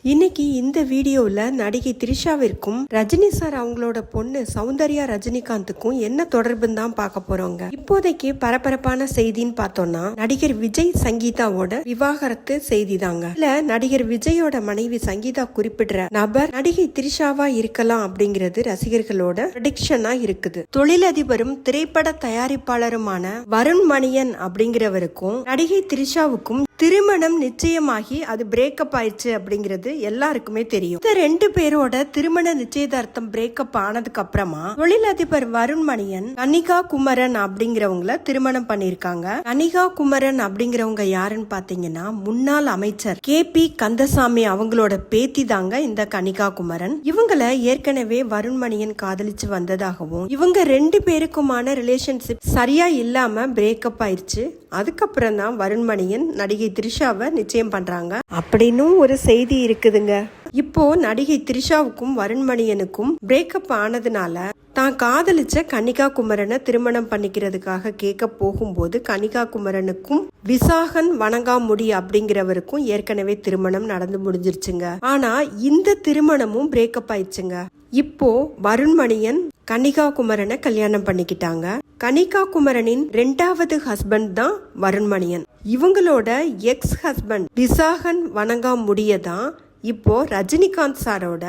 இன்னைக்கு இந்த வீடியோவில் நடிகை த்ரிஷாவிற்கும் ரஜினி சார் அவங்களோட பொண்ணு சௌந்தர்யா ரஜினிகாந்துக்கும் என்ன தொடர்புன்னு தான் பார்க்க போறோங்க. இப்போதைக்கு பரபரப்பான செய்தின்னு பார்த்தோம்னா நடிகர் விஜய் சங்கீதாவோட விவாகரத்து செய்தி தாங்க. இல்ல நடிகர் விஜயோட மனைவி சங்கீதா குறிப்பிடுற நபர் நடிகை த்ரிஷாவா இருக்கலாம் அப்படிங்கிறது ரசிகர்களோட ப்ரெடிக்ஷனா இருக்குது. தொழிலதிபரும் திரைப்பட தயாரிப்பாளருமான வருண் மணியன் அப்படிங்கிறவருக்கும் நடிகை த்ரிஷாவுக்கும் திருமணம் நிச்சயமாகி அது பிரேக்கப் ஆயிடுச்சு அப்படிங்கிறது எல்லாருக்குமே தெரியும். இந்த ரெண்டு பேரோட திருமண நிச்சயதார்த்தம் பிரேக்கப் ஆனதுக்கு அப்புறமா தொழிலதிபர் வருண் மணியன் கனிகா குமரன் அப்படிங்கிறவங்கள திருமணம் பண்ணிருக்காங்க. கனிகா குமரன் அப்படிங்கிறவங்க யாருன்னு பாத்தீங்கன்னா முன்னாள் அமைச்சர் KP கந்தசாமி அவங்களோட பேத்தி தாங்க இந்த கனிகா குமரன். இவங்கள ஏற்கனவே வருண் மணியன் காதலிச்சு வந்ததாகவும் இவங்க ரெண்டு பேருக்குமான ரிலேஷன்ஷிப் சரியா இல்லாம பிரேக்கப் ஆயிடுச்சு. அதுக்கப்புறம் தான் வருண் மணியன் நடிகை த்ரிஷாவை நிச்சயம் பண்றாங்க அப்படின்னு ஒரு செய்தி இருக்குதுங்க. இப்போ நடிகை த்ரிஷாவுக்கும் வருண் மணியனுக்கும் பிரேக்கப் ஆனதுனால தான் காதலிச்ச கனிகா குமரனை திருமணம் பண்ணிக்கிறதுக்காக கேட்க போகும்போது கனிகா குமரனுக்கும் விசாகன் வணங்காமுடி அப்படிங்கிறவருக்கும் ஏற்கனவே திருமணம் நடந்து முடிஞ்சிருச்சுங்க. ஆனா இந்த திருமணமும் பிரேக்கப் ஆயிடுச்சுங்க. இப்போ வருண் மணியன் கனிகா குமரனை கல்யாணம் பண்ணிக்கிட்டாங்க. கனிகா குமரனின் 2வது ஹஸ்பண்ட் தான் வருண் மணியன். இவங்களோட எக்ஸ் ஹஸ்பண்ட் விசாகன் வணங்காமுடிய தான் இப்போ ரஜினிகாந்த் சாரோட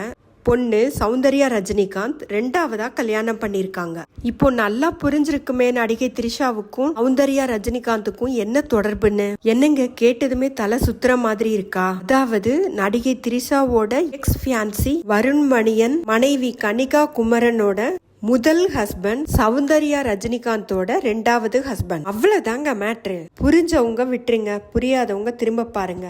பொண்ணு சௌந்தர்யா ரஜினிகாந்த் 2வதா கல்யாணம் பண்ணிருக்காங்க. இப்போ நல்லா புரிஞ்சிருக்குமே நடிகை த்ரிஷாவுக்கும் சௌந்தர்யா ரஜினிகாந்துக்கும் என்ன தொடர்புன்னு. என்னங்க கேட்டதுமே தலை சுத்துற மாதிரி இருக்கா? அதாவது நடிகை த்ரிஷாவோட எக்ஸ் ஃபியான்சி வருண் மணியன் மனைவி கனிகா குமரனோட முதல் ஹஸ்பண்ட் சௌந்தர்யா ரஜினிகாந்தோட 2வது ஹஸ்பண்ட். அவ்வளவுதாங்க மேட்ரு. புரிஞ்சவங்க விட்டுருங்க, புரியாதவங்க திரும்ப பாருங்க.